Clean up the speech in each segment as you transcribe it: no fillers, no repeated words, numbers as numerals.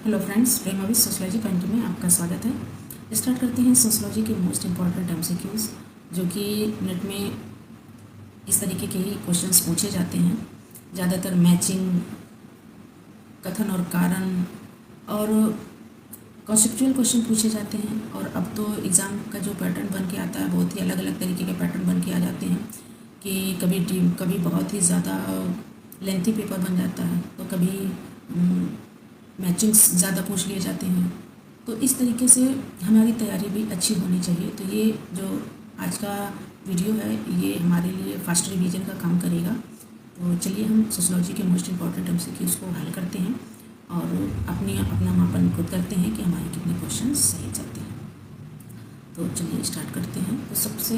Hello friends, Prema with sociology point में आपका स्वागत है। स्टार्ट करते हैं सोशलॉजी के मोस्ट इम्पॉर्टेंट एमसीक्यूज़, जो कि नेट में इस तरीके के ही क्वेश्चंस पूछे जाते हैं। ज़्यादातर मैचिंग, कथन और कारण और कॉन्सेप्चुअल क्वेश्चन पूछे जाते हैं। और अब तो एग्ज़ाम का जो पैटर्न बन के आता है, बहुत ही अलग अलग तरीके के पैटर्न बन के आ जाते हैं कि कभी बहुत ही ज़्यादा लेंथी पेपर बन जाता है, तो कभी मैचिंग्स ज़्यादा पूछ लिए जाते हैं। तो इस तरीके से हमारी तैयारी भी अच्छी होनी चाहिए। तो ये जो आज का वीडियो है, ये हमारे लिए फास्ट रिवीजन का काम करेगा। तो चलिए हम सोशलॉजी के मोस्ट इम्पॉर्टेंट एमसीक्यूज़ को हल करते हैं और अपना मापन खुद करते हैं कि हमारे कितने क्वेश्चन सही जाते हैं। तो चलिए स्टार्ट करते हैं। तो सबसे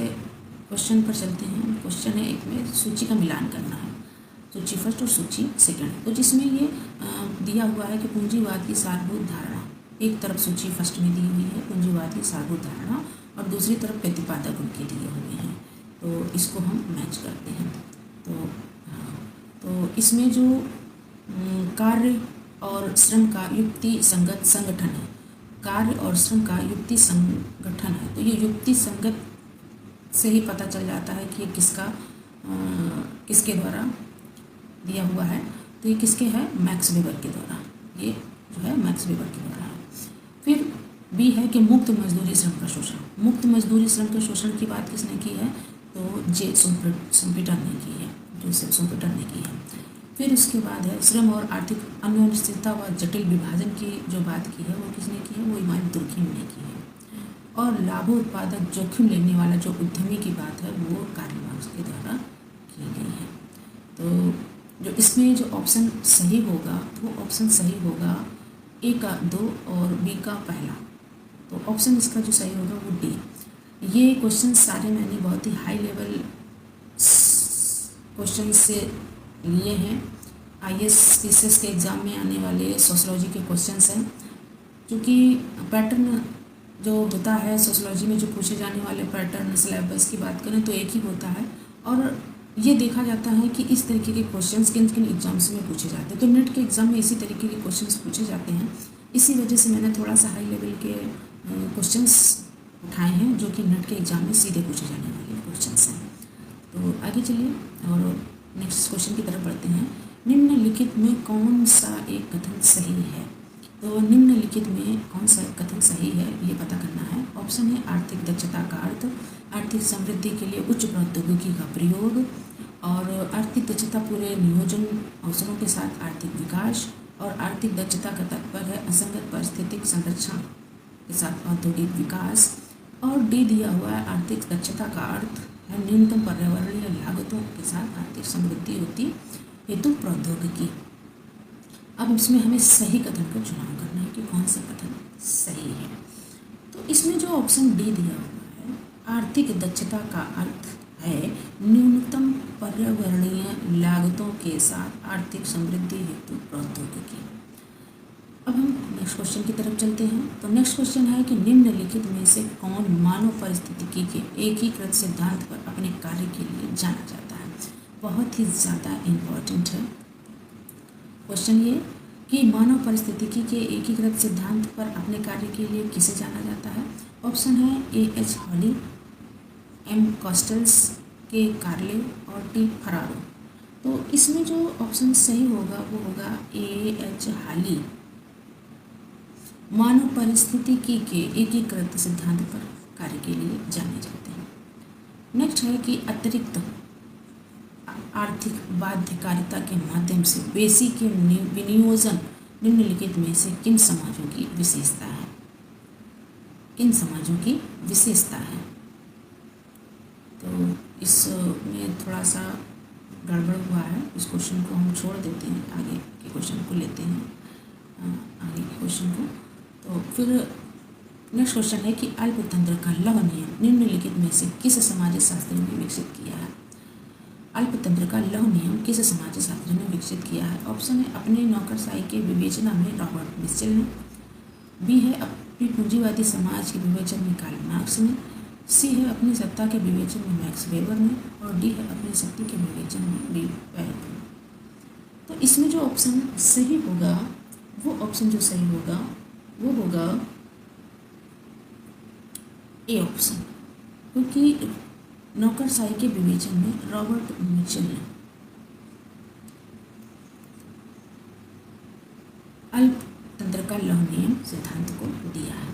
क्वेश्चन पर चलते हैं। क्वेश्चन है एक में सूची का मिलान करना है, सूची फर्स्ट और सूची सेकंड। तो जिसमें ये दिया हुआ है कि पूंजीवाद की सारभूत धारणा, एक तरफ सूची फर्स्ट में दी हुई है पूंजीवाद की सारभूत धारणा और दूसरी तरफ प्रतिपादक उनके दिए हुए हैं। तो इसको हम मैच करते हैं। तो इसमें जो कार्य और श्रम का युक्ति संगत संगठन है, कार्य और श्रम का युक्ति संगठन है, तो ये युक्ति संगत से ही पता चल जाता है कि किसके द्वारा दिया हुआ है। तो ये किसके है? मैक्स वेबर के द्वारा। ये जो है मैक्स वेबर के द्वारा है। फिर बी है कि मुक्त मजदूरी श्रम का शोषण। मुक्त मजदूरी श्रम के शोषण की बात किसने की है? तो जे सुम्पिटर ने की है, जोसेफ सुम्पिटर ने की है। फिर उसके बाद है श्रम और आर्थिक अनिश्चितता व जटिल विभाजन की जो बात की है, वो किसने की है? वो इमाम दुर्खिम ने की है। और लाभोत्पादक जोखिम लेने वाला जो उद्यमी की बात है, वो कार्ल मार्क्स के द्वारा की गई है। तो जो इसमें जो ऑप्शन सही होगा, वो ऑप्शन सही होगा ए का 2 और बी का पहला। तो ऑप्शन इसका जो सही होगा वो डी। ये क्वेश्चन सारे मैंने बहुत ही हाई लेवल क्वेश्चन से लिए हैं। आईएएस पीसीएस के एग्ज़ाम में आने वाले सोशलॉजी के क्वेश्चंस हैं। क्योंकि पैटर्न जो होता है सोशलॉजी में, जो पूछे जाने वाले पैटर्न सिलेबस की बात करें तो एक ही होता है। और ये देखा जाता है कि इस तरीके के क्वेश्चंस किन किन एग्जाम्स में पूछे जाते हैं। तो नेट के एग्ज़ाम में इसी तरीके के क्वेश्चंस पूछे जाते हैं। इसी वजह से मैंने थोड़ा सा हाई लेवल के क्वेश्चंस उठाए हैं, जो कि नेट के एग्ज़ाम में सीधे पूछे जाने वाले क्वेश्चंस हैं। तो आगे चलिए और नेक्स्ट क्वेश्चन की तरफ बढ़ते हैं। निम्नलिखित में कौन सा एक कथन सही है? तो निम्नलिखित में कौन सा कथन सही है, ये पता करना है। ऑप्शन है आर्थिक दक्षता का अर्थ आर्थिक समृद्धि के लिए उच्च प्रौद्योगिकी का प्रयोग, और आर्थिक दक्षता पूरे नियोजन अवसरों के साथ आर्थिक विकास, और आर्थिक दक्षता का तात्पर्य है असंगत पारिस्थितिक संरचना के साथ औद्योगिक विकास। और डी दिया हुआ है आर्थिक दक्षता का अर्थ है न्यूनतम पर्यावरणीय लागतों के साथ आर्थिक समृद्धि होती हेतु प्रौद्योगिकी। अब इसमें हमें सही कथन का चुनाव करना है कि कौन सा कथन सही है। तो इसमें जो ऑप्शन डी दिया हुआ है, आर्थिक दक्षता का अर्थ है न्यूनतम पर्यावरणीय लागतों के साथ आर्थिक समृद्धि हेतु प्रौद्योगिकी। अब हम नेक्स्ट क्वेश्चन की तरफ चलते हैं। तो नेक्स्ट क्वेश्चन है कि निम्नलिखित में से कौन मानव परिस्थितिकी के एकीकृत सिद्धांत पर अपने कार्य के लिए जाना जाता है? बहुत ही ज़्यादा इम्पोर्टेंट है क्वेश्चन ये कि मानव परिस्थितिकी के एकीकृत सिद्धांत पर अपने कार्य के लिए किसे जाना जाता है? ऑप्शन है A.H. हॉली, M. कॉस्टल्स, K. कार्ले और T. फरारो। तो इसमें जो ऑप्शन सही होगा वो होगा A.H. हॉली, मानव परिस्थितिकी के एकीकृत सिद्धांत पर कार्य के लिए जाने जाते हैं। नेक्स्ट है कि अतिरिक्त आर्थिक बाध्यकारिता के माध्यम से बेसी के विनियोजन निम्नलिखित में से किन समाजों की विशेषता है? किन समाजों की विशेषता है? तो इसमें थोड़ा सा गड़बड़ हुआ है। इस क्वेश्चन को हम छोड़ देते हैं, आगे के क्वेश्चन को लेते हैं, आगे के क्वेश्चन को। तो फिर नेक्स्ट क्वेश्चन है कि अल्पतंत्र का लौह नियम निम्नलिखित में से किस समाज शास्त्री ने विकसित किया है? अल्पतंत्र का लौह नियम किस समाज शास्त्री ने विकसित किया है? ऑप्शन है अपने नौकरशाही के विवेचना में रॉबर्ट मिचेल ने, बी है अपनी पूंजीवादी समाज के विवेचन में कार्ल मार्क्स ने, सी है अपनी सत्ता के विवेचन में मैक्स वेबर ने, और डी है अपनी शक्ति के विवेचन में डी पैरेटो। तो इसमें जो ऑप्शन सही होगा वो ऑप्शन जो सही होगा वो होगा ए ऑप्शन, क्योंकि नौकरशाही के विवेचन में रॉबर्ट मिचेल ने अल्पतंत्र का लौह नियम सिद्धांत को दिया है।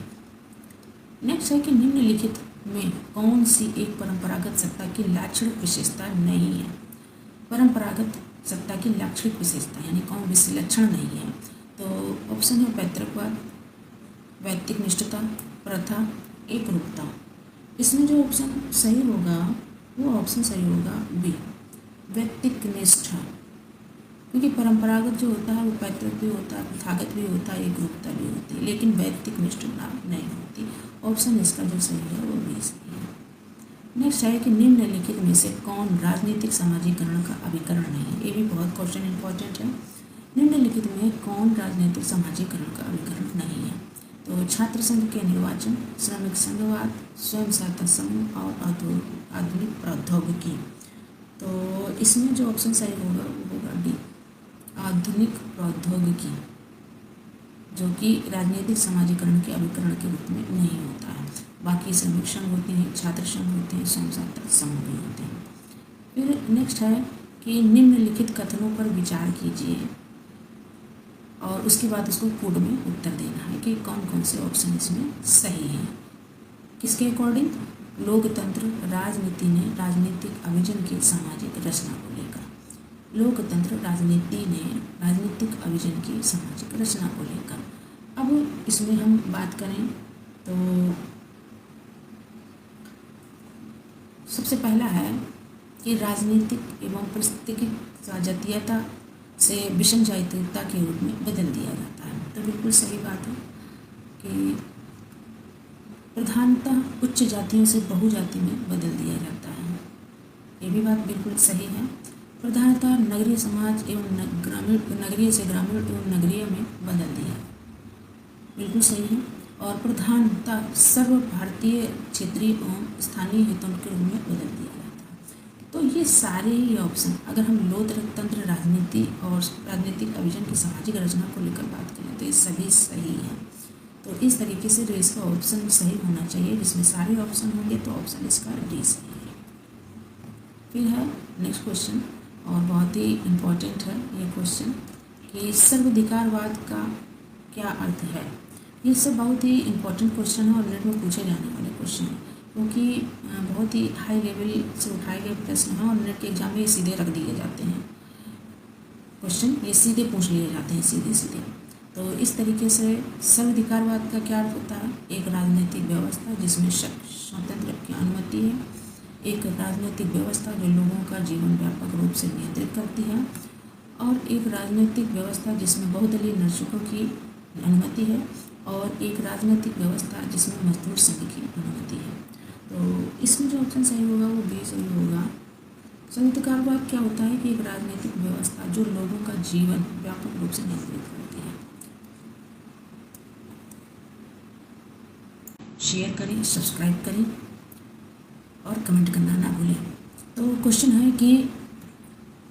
नेक्स्ट है कि निम्नलिखित में कौन सी एक परंपरागत सत्ता की लाक्षणिक विशेषता नहीं है। परंपरागत सत्ता की लाक्षणिक विशेषता यानी कौन विलक्षण नहीं है, तो ऑप्शन है पैतृकवाद, वैयक्तिक निष्ठता, प्रथा, एकरूपता। इसमें जो ऑप्शन सही होगा वो ऑप्शन सही होगा बी, वैयक्तिक निष्ठा, क्योंकि परंपरागत जो होता है वो पैतृक भी होता है, प्रथागत भी होता है, एकरूपता भी होती है, लेकिन वैयक्तिक निष्ठा नहीं होती। ऑप्शन इसका जो सही है वो भी सही है। नेक्स्ट है कि निम्नलिखित में से कौन राजनीतिक समाजीकरण का अभिकरण नहीं है। ये भी बहुत क्वेश्चन इंपॉर्टेंट है। निम्नलिखित में कौन राजनीतिक समाजीकरण का अभिकरण नहीं है, तो छात्र संघ के निर्वाचन, श्रमिक संघवाद, स्वयं सहायता समूह और आधुनिक प्रौद्योगिकी। तो इसमें जो ऑप्शन सही होगा वो होगा डी, आधुनिक प्रौद्योगिकी, जो कि राजनीतिक समाजीकरण के अभिकरण के रूप में नहीं होता है। बाकी श्रमिक संघ होते हैं, छात्र संघ होते हैं, स्वयं सहायता समूह भी होते हैं। फिर नेक्स्ट है कि निम्नलिखित कथनों पर विचार कीजिए और उसके बाद उसको कोड में उत्तर देना है कि कौन कौन से ऑप्शन इसमें सही हैं। किसके अकॉर्डिंग? लोकतंत्र राजनीति ने राजनीतिक अभिजन की सामाजिक रचना को लेकर। लोकतंत्र राजनीति ने राजनीतिक अभिजन की सामाजिक रचना को लेकर। अब इसमें हम बात करें तो सबसे पहला है कि राजनीतिक एवं पारिस्थितिक जातीयता से विषम जातीयता के रूप में बदल दिया जाता है। तो बिल्कुल सही बात है कि प्रधानतः उच्च जातियों से बहुजाति में बदल दिया जाता है। ये भी बात बिल्कुल सही है। प्रधानतः नगरीय समाज एवं नगरीय से ग्रामीण एवं नगरीय में बदल दिया, बिल्कुल सही है। और प्रधानतः सर्व भारतीय क्षेत्रीय एवं स्थानीय हितों के रूप में बदल दिया जाता है। तो ये सारे ही ऑप्शन अगर हम लोकतंत्र राजनीति और राजनीतिक अभिजन की सामाजिक रचना को लेकर बात करें तो ये सभी सही हैं। तो इस तरीके से जो इसका ऑप्शन सही होना चाहिए, जिसमें सारे ऑप्शन होंगे तो ऑप्शन इसका डी सही है। फिर है नेक्स्ट क्वेश्चन और बहुत ही इम्पोर्टेंट है ये क्वेश्चन कि सर्वाधिकारवाद का क्या अर्थ है। ये सब बहुत ही इम्पोर्टेंट क्वेश्चन है और नेट में पूछे जाने वाले क्वेश्चन है, क्योंकि बहुत ही हाई लेवल से उठाए गए प्रश्न हैं और नेट के एग्जाम में ये सीधे रख दिए जाते हैं क्वेश्चन, ये सीधे पूछ लिए जाते हैं सीधे सीधे। तो इस तरीके से सर्वाधिकारवाद का क्या अर्थ होता है? एक राजनीतिक व्यवस्था जिसमें स्वतंत्र की अनुमति है, एक राजनीतिक व्यवस्था जो लोगों का जीवन व्यापक रूप से नियंत्रित करती है, और एक राजनीतिक व्यवस्था जिसमें बहुदलीय निरीक्षकों की अनुमति है, और एक राजनीतिक व्यवस्था जिसमें मजदूर संघ की अनुमति है। तो इसमें जो ऑप्शन सही होगा वो बी सही होगा। सर्वाधिकारवाद क्या होता है कि एक राजनीतिक व्यवस्था जो लोगों का जीवन व्यापक रूप से नियंत्रित करती है। शेयर करें, सब्सक्राइब करें और कमेंट करना ना भूलें। तो क्वेश्चन है कि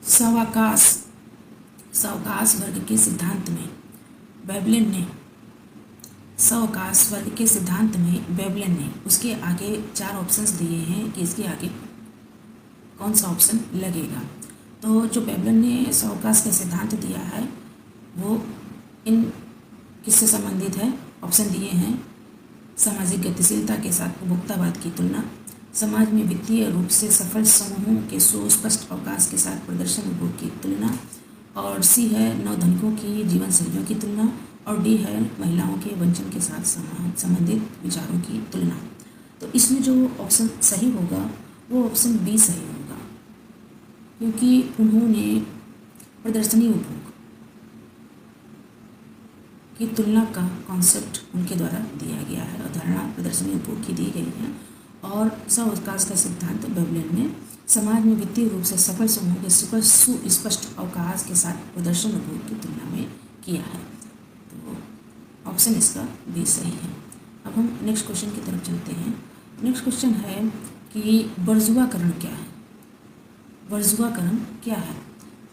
सावकाश वर्ग के सिद्धांत में वेवलेन ने सावकाश वर्ग के सिद्धांत में वेवलेन ने उसके आगे 4 ऑप्शंस दिए हैं कि इसके आगे कौन सा ऑप्शन लगेगा। तो जो वेवलेन ने सावकाश का सिद्धांत दिया है वो इन किससे संबंधित है? ऑप्शन दिए हैं सामाजिक गतिशीलता के साथ उपभोक्तावाद की तुलना, समाज में वित्तीय रूप से सफल समूहों के सुस्पष्ट अवकाश के साथ प्रदर्शन उपभोग की तुलना, और सी है नवधनिकों की जीवन शैलियों की तुलना, और डी है महिलाओं के वंचन के साथ संबंधित विचारों की तुलना। तो इसमें जो ऑप्शन सही होगा वो ऑप्शन बी सही होगा, क्योंकि उन्होंने प्रदर्शनी उपभोग की तुलना का कॉन्सेप्ट उनके द्वारा दिया गया है, अवधारणा प्रदर्शनी उपभोग की दी गई है। और सावकाश का सिद्धांत वेवलेन ने समाज में वित्तीय रूप से सफल समूहों के सुस्पष्ट अवकाश के साथ प्रदर्शन उपभोग की तुलना में किया है। तो ऑप्शन इसका बी सही है। अब हम नेक्स्ट क्वेश्चन की तरफ चलते हैं। नेक्स्ट क्वेश्चन है कि बर्जुआकरण क्या है। बर्जुआकरण क्या है?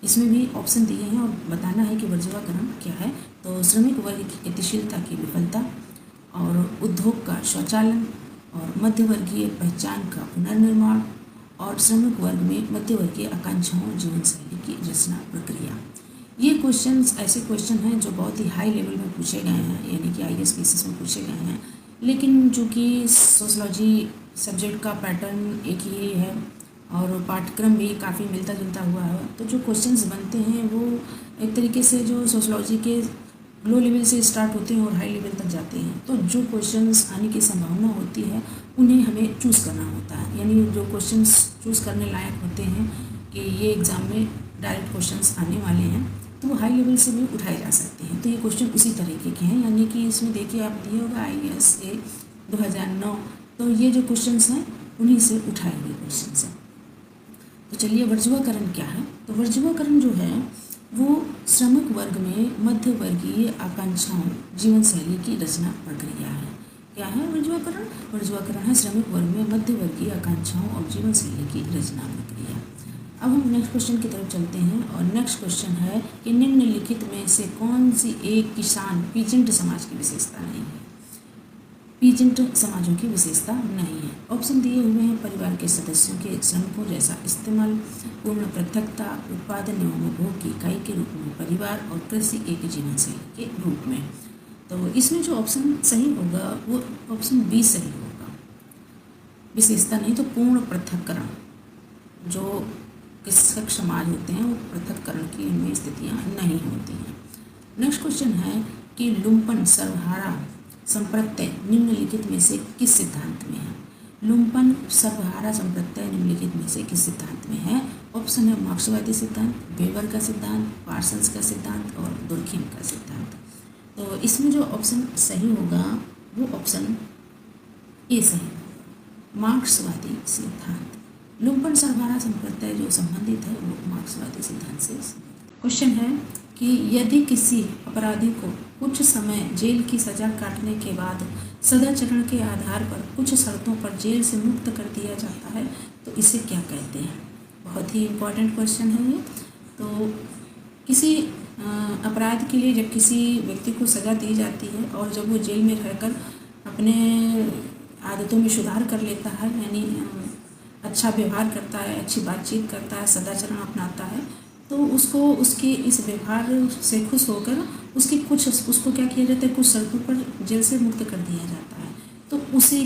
इसमें भी ऑप्शन दिए हैं और बताना है कि वर्जवाकरण क्या है। तो श्रमिक वर्ग की गतिशीलता की विफलता और उद्योग का स्वचालन और मध्यवर्गीय पहचान का पुनर्निर्माण और श्रमिक वर्ग में मध्यवर्गीय आकांक्षाओं जीवन शैली की रचना प्रक्रिया। ये क्वेश्चंस ऐसे क्वेश्चन हैं जो बहुत ही हाई लेवल में पूछे गए हैं, यानी कि आईएएस केसेस में पूछे गए हैं। लेकिन चूँकि सोशलॉजी सब्जेक्ट का पैटर्न एक ही है और पाठ्यक्रम भी काफ़ी मिलता जुलता हुआ है, तो जो क्वेश्चंस बनते हैं वो एक तरीके से जो सोशलॉजी के लो लेवल से स्टार्ट होते हैं और हाई लेवल तक जाते हैं। तो जो क्वेश्चंस आने की संभावना होती है उन्हें हमें चूज़ करना होता है, यानी जो क्वेश्चंस चूज़ करने लायक होते हैं कि ये एग्ज़ाम में डायरेक्ट क्वेश्चंस आने वाले हैं, तो वो हाई लेवल से भी उठाए जा सकते हैं। तो ये क्वेश्चन उसी तरीके के हैं, यानी कि इसमें देखिए आप दिए होगा IAS 2009, तो ये जो क्वेश्चंस हैं उन्हीं से उठाए हुए क्वेश्चंस हैं। तो चलिए वर्जवाकरण क्या है। तो वर्जवाकरण जो है वो श्रमिक वर्ग में मध्यवर्गीय आकांक्षाओं जीवन शैली की रचना प्रक्रिया है। क्या है वर्जवाकरण? वर्जवाकरण है श्रमिक वर्ग में मध्यवर्गीय आकांक्षाओं और जीवन शैली की रचना प्रक्रिया। अब हम नेक्स्ट क्वेश्चन की तरफ चलते हैं और नेक्स्ट क्वेश्चन है कि निम्नलिखित में से कौन सी एक किसान पीजेंट समाज की विशेषता नहीं है। पीजेंट समाजों की विशेषता नहीं है। ऑप्शन दिए हुए हैं परिवार के सदस्यों के श्रमिकों जैसा इस्तेमाल, पूर्ण पृथकता, उत्पादन एवं उपभोग की इकाई के रूप में परिवार और कृषि एक जीवन शैली के रूप में। तो इसमें जो ऑप्शन सही होगा वो ऑप्शन बी सही होगा। विशेषता नहीं तो पूर्ण पृथक्करण, जो कृषक समाज होते हैं वो पृथक्करण की इनमें स्थितियाँ नहीं होती हैं। नेक्स्ट क्वेश्चन है कि लुम्पन सर्वहारा संप्रत्यय निम्नलिखित में से किस सिद्धांत में है। लुम्पन सर्वहारा संप्रत्यय निम्नलिखित में से किस सिद्धांत में है। ऑप्शन है मार्क्सवादी सिद्धांत, वेबर का सिद्धांत, पार्सन्स का सिद्धांत और दुर्खिम का सिद्धांत। तो इसमें जो ऑप्शन सही होगा वो ऑप्शन ए सही होगा, मार्क्सवादी सिद्धांत। लुम्पन सर्वहारा संप्रत्यय जो संबंधित है वो मार्क्सवादी सिद्धांत से। क्वेश्चन है कि यदि किसी अपराधी को कुछ समय जेल की सज़ा काटने के बाद सदाचरण के आधार पर कुछ शर्तों पर जेल से मुक्त कर दिया जाता है तो इसे क्या कहते हैं। बहुत ही इम्पोर्टेंट क्वेश्चन है ये। तो किसी अपराध के लिए जब किसी व्यक्ति को सज़ा दी जाती है और जब वो जेल में रहकर अपने आदतों में सुधार कर लेता है, यानी अच्छा व्यवहार करता है, अच्छी बातचीत करता है, सदाचरण अपनाता है, तो उसको उसके इस व्यवहार से खुश होकर उसको क्या किया जाता है, कुछ शर्तों पर जेल से मुक्त कर दिया जाता है। तो उसे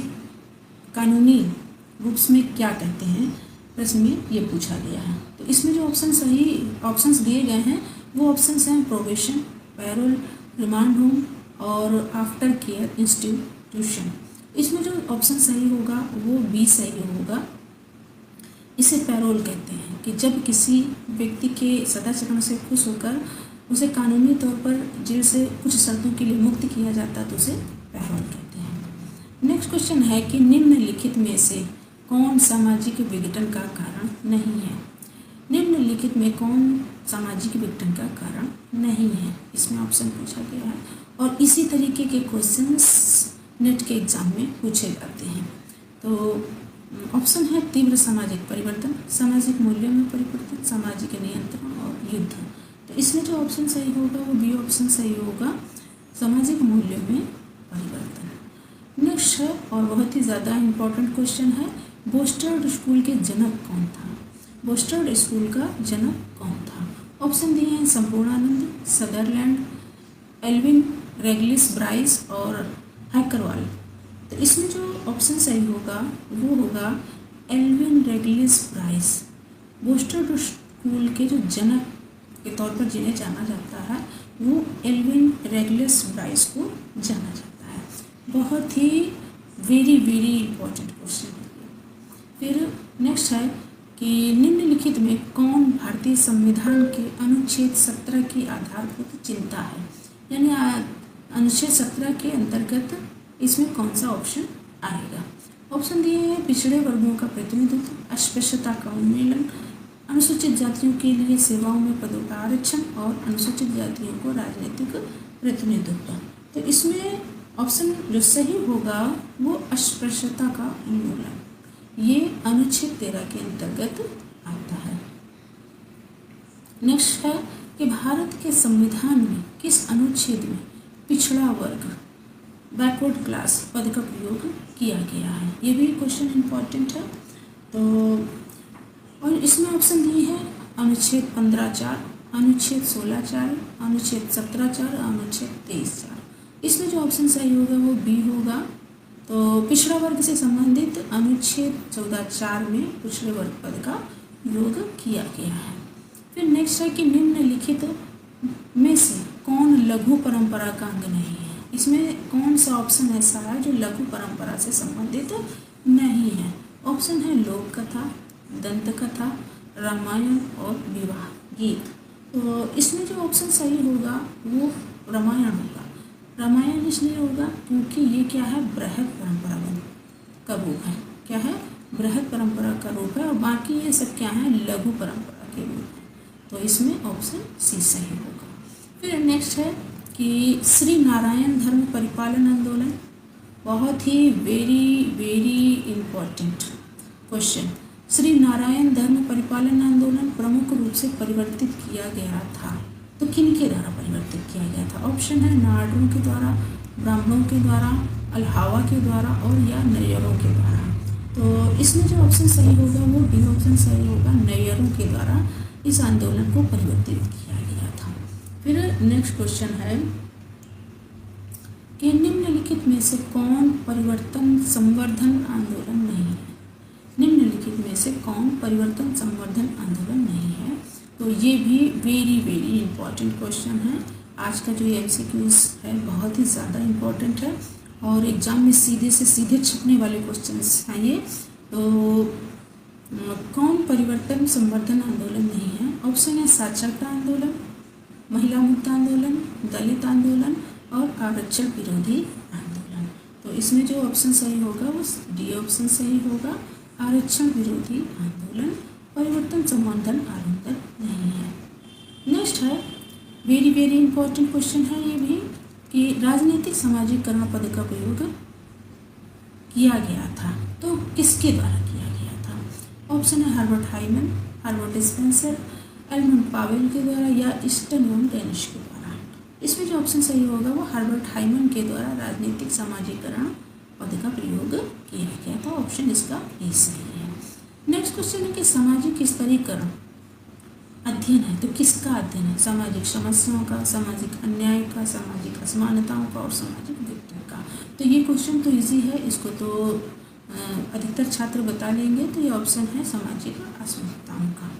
कानूनी रूप में क्या कहते हैं, प्रश्न में ये पूछा गया है। तो इसमें जो ऑप्शंस दिए गए हैं वो ऑप्शंस हैं प्रोबेशन, पैरोल, रिमांड होम और आफ्टर केयर इंस्टीट्यूशन। इसमें जो ऑप्शन सही होगा वो बी सही होगा। इसे पैरोल कहते हैं कि जब किसी व्यक्ति के सदाचरण से खुश होकर उसे कानूनी तौर पर जेल से कुछ शर्तों के लिए मुक्त किया जाता है तो उसे पैरोल कहते हैं। नेक्स्ट क्वेश्चन है कि निम्नलिखित में से कौन सामाजिक विघटन का कारण नहीं है। निम्नलिखित में कौन सामाजिक विघटन का कारण नहीं है, इसमें ऑप्शन पूछा गया है और इसी तरीके के क्वेश्चंस नेट के एग्जाम में पूछे जाते हैं। तो ऑप्शन है तीव्र सामाजिक परिवर्तन, सामाजिक मूल्यों में परिवर्तन, सामाजिक नियंत्रण और युद्ध। तो इसमें जो ऑप्शन सही होगा वो बी ऑप्शन सही होगा, सामाजिक मूल्यों में परिवर्तन। नेक्स्ट है और बहुत ही ज़्यादा इम्पोर्टेंट क्वेश्चन है, बोस्टर्ड स्कूल के जनक कौन था। बोस्टर्ड स्कूल का जनक कौन था। ऑप्शन दिए हैं संपूर्णानंद, सदरलैंड, एल्विन रेगलिस ब्राइस और हैकरवाल। तो इसमें जो ऑप्शन सही होगा वो होगा एल्विन रेगलिस ब्राइस। बोस्टर्ड स्कूल के जो जनक के तौर पर जिन्हें जाना जाता है वो एल्विन रेगलिस ब्राइस को जाना जाता है। बहुत ही वेरी इम्पोर्टेंट क्वेश्चन है। फिर नेक्स्ट है कि निम्नलिखित में कौन भारतीय संविधान के अनुच्छेद 17 की आधारभूत चिंता है, यानी अनुच्छेद 17 के अंतर्गत इसमें कौन सा ऑप्शन आएगा। ऑप्शन दिए हैं पिछड़े वर्गों का प्रतिनिधित्व, अस्पृश्यता का उन्मूलन, अनुसूचित जातियों के लिए सेवाओं में पदों का आरक्षण और अनुसूचित जातियों को राजनीतिक प्रतिनिधित्व। तो इसमें ऑप्शन जो सही होगा वो अस्पृश्यता का उन्मूलन, ये अनुच्छेद 13 के अंतर्गत आता है। नेक्स्ट है कि भारत के संविधान में किस अनुच्छेद में पिछड़ा वर्ग बैकवर्ड क्लास पद का प्रयोग किया गया है। ये भी क्वेश्चन इम्पॉर्टेंट है। तो और इसमें ऑप्शन दिए हैं अनुच्छेद 15(4), अनुच्छेद 16(4), अनुच्छेद 17(4), अनुच्छेद 23(4). इसमें जो ऑप्शन सही होगा वो बी होगा। तो पिछड़ा वर्ग से संबंधित अनुच्छेद 14(4) में पिछड़े वर्ग पद का प्रयोग किया गया है। फिर नेक्स्ट है कि निम्नलिखित में से कौन लघु परंपरा का अंग नहीं है। इसमें कौन सा ऑप्शन ऐसा है जो लघु परंपरा से संबंधित नहीं है। ऑप्शन है लोक कथा, दंत कथा, रामायण और विवाह गीत। तो इसमें जो ऑप्शन सही होगा वो रामायण होगा। रामायण इसलिए होगा क्योंकि ये क्या है, बृहद परंपरा का रूप है। क्या है, बृहद परंपरा का रूप है और बाकी ये सब क्या है, लघु परंपरा के रूप है। तो इसमें ऑप्शन सी सही होगा। फिर नेक्स्ट है कि श्री नारायण धर्म परिपालन आंदोलन, बहुत ही very important question. Shri Narayan धर्म परिपालन आंदोलन प्रमुख रूप से परिवर्तित किया गया था। तो किनके द्वारा परिवर्तित किया गया था। ऑप्शन है नारदों के द्वारा, ब्राह्मणों के द्वारा, अल्हावा के द्वारा और या नैयरों के द्वारा। तो इसमें जो ऑप्शन सही होगा वो डी ऑप्शन सही होगा, नैयरों के द्वारा इस आंदोलन को परिवर्तित किया गया था। फिर नेक्स्ट क्वेश्चन है कि निम्नलिखित में से कौन परिवर्तन संवर्धन आंदोलन नहीं है। निम्नलिखित में से कौन परिवर्तन संवर्धन आंदोलन नहीं है। तो ये भी वेरी इंपॉर्टेंट क्वेश्चन है। आज का जो एमसीक्यूज है बहुत ही ज़्यादा इम्पोर्टेंट है और एग्जाम में सीधे से सीधे छपने वाले क्वेश्चंस हैं ये। तो कौन परिवर्तन संवर्धन आंदोलन नहीं है। ऑप्शन है साक्षरता आंदोलन, महिला मुक्त आंदोलन, दलित आंदोलन और आरक्षण विरोधी आंदोलन। तो इसमें जो ऑप्शन सही होगा वो डी ऑप्शन सही होगा, आरक्षण विरोधी आंदोलन, परिवर्तन संवर्धन आंदोलन नहीं है। नेक्स्ट है वेरी इंपॉर्टेंट क्वेश्चन है ये भी कि राजनीतिक सामाजिकरण पद का प्रयोग किया गया था तो किसके द्वारा किया गया था। ऑप्शन है Herbert Hyman, Herbert Spencer, Edmund Powell के द्वारा या ईस्टन एवं डेनिश के द्वारा। इसमें जो ऑप्शन सही होगा वो हर्बर्ट हाइमन के द्वारा राजनीतिक सामाजिकरण पद का प्रयोग किया गया था। ऑप्शन इसका ए सही है। नेक्स्ट क्वेश्चन है कि सामाजिक स्तरीकरण अध्ययन है तो किसका अध्ययन है। सामाजिक समस्याओं का, सामाजिक अन्याय का, सामाजिक असमानताओं का और सामाजिक विघटन का। तो ये क्वेश्चन तो इजी है, इसको तो अधिकतर छात्र बता लेंगे। तो ये ऑप्शन है सामाजिक असमानताओं का।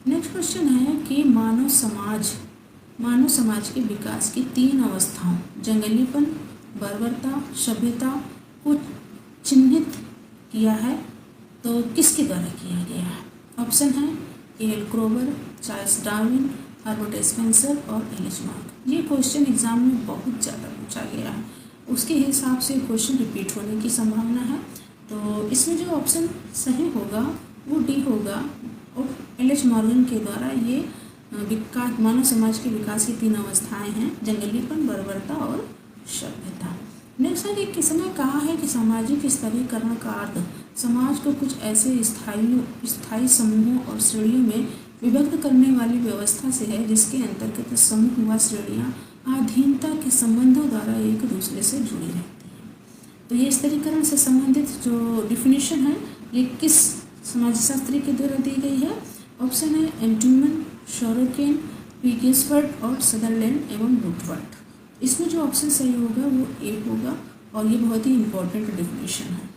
नेक्स्ट क्वेश्चन है कि मानव समाज के विकास की 3 अवस्थाओं जंगलीपन, बर्बरता, सभ्यता को चिन्हित किया है तो किसके द्वारा किया गया है। ऑप्शन है L क्रोबर, Charles Darwin, Herbert Spencer और एलिस मार्क। ये क्वेश्चन एग्जाम में बहुत ज़्यादा पूछा गया है, उसके हिसाब से क्वेश्चन रिपीट होने की संभावना है। तो इसमें जो ऑप्शन सही होगा वो डी होगा और एलिस मॉर्गन के द्वारा ये विकास, मानव समाज के विकास की 3 अवस्थाएं हैं, जंगलीपन, बर्बरता और सभ्यता। नेक्स्ट है कि किसने कहा है कि सामाजिक स्तरीकरण का अर्थ समाज को कुछ ऐसे स्थायी समूहों और श्रेणियों में विभक्त करने वाली व्यवस्था से है जिसके अंतर्गत समूह व श्रेणियाँ अधीनता के संबंधों द्वारा एक दूसरे से जुड़ी रहती हैं। तो ये स्तरीकरण से संबंधित जो डिफिनेशन है ये किस समाजशास्त्री के द्वारा दी गई है। ऑप्शन है एंटूमन, शोरोकेन, विगेसवर्ड और सदरलैंड एवं वुडवर्ड। इसमें जो ऑप्शन सही होगा वो ए होगा और ये बहुत ही इम्पोर्टेंट डिफिनेशन है।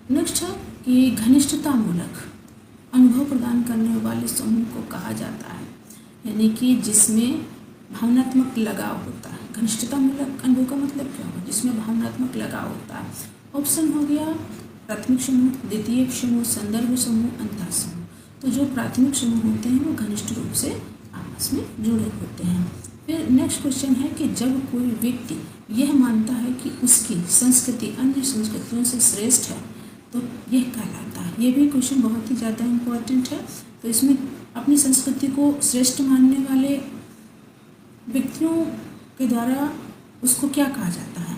नेक्स्ट है कि घनिष्ठता मूलक अनुभव प्रदान करने वाले समूह को कहा जाता है, यानी कि जिसमें भावनात्मक लगाव होता है। घनिष्ठता मूलक अनुभव का मतलब क्या होगा, जिसमें भावनात्मक लगाव होता है। ऑप्शन हो गया प्राथमिक समूह, द्वितीयक समूह, संदर्भ समूह, अंतः समूह। तो जो प्राथमिक समूह होते हैं वो घनिष्ठ रूप से आपस में जुड़े होते हैं। फिर नेक्स्ट क्वेश्चन है कि जब कोई व्यक्ति यह मानता है कि उसकी संस्कृति अन्य संस्कृतियों से श्रेष्ठ है तो यह कहलाता है। ये भी क्वेश्चन बहुत ही ज़्यादा इम्पोर्टेंट है। तो इसमें अपनी संस्कृति को श्रेष्ठ मानने वाले व्यक्तियों के द्वारा उसको क्या कहा जाता है।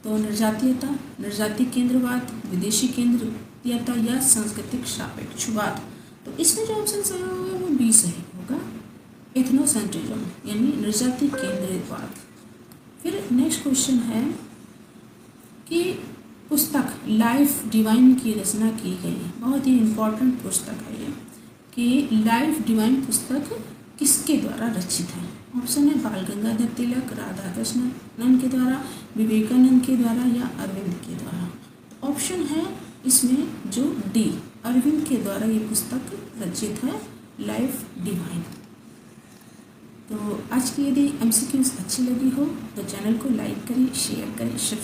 तो निर्जातीयता, निर्जाति केंद्रवाद, विदेशी केंद्रीयता या सांस्कृतिक सापेक्षवाद। तो इसमें जो ऑप्शन सही होगा वो बी सही होगा, एथनोसेंट्रिज्म यानी निर्जाति केंद्रितवाद। फिर नेक्स्ट क्वेश्चन है कि पुस्तक लाइफ डिवाइन की रचना की गई, बहुत ही इम्पोर्टेंट पुस्तक है ये, कि लाइफ डिवाइन पुस्तक किसके द्वारा रचित है। ऑप्शन है बाल गंगाधर तिलक, राधा कृष्णन के द्वारा, विवेकानंद के द्वारा या अरविंद के द्वारा। ऑप्शन है इसमें जो डी, अरविंद के द्वारा ये पुस्तक रचित है, लाइफ डिवाइन। तो आज की यदि MCQs अच्छी लगी हो तो चैनल को लाइक करें, शेयर करें, सब्सक्राइब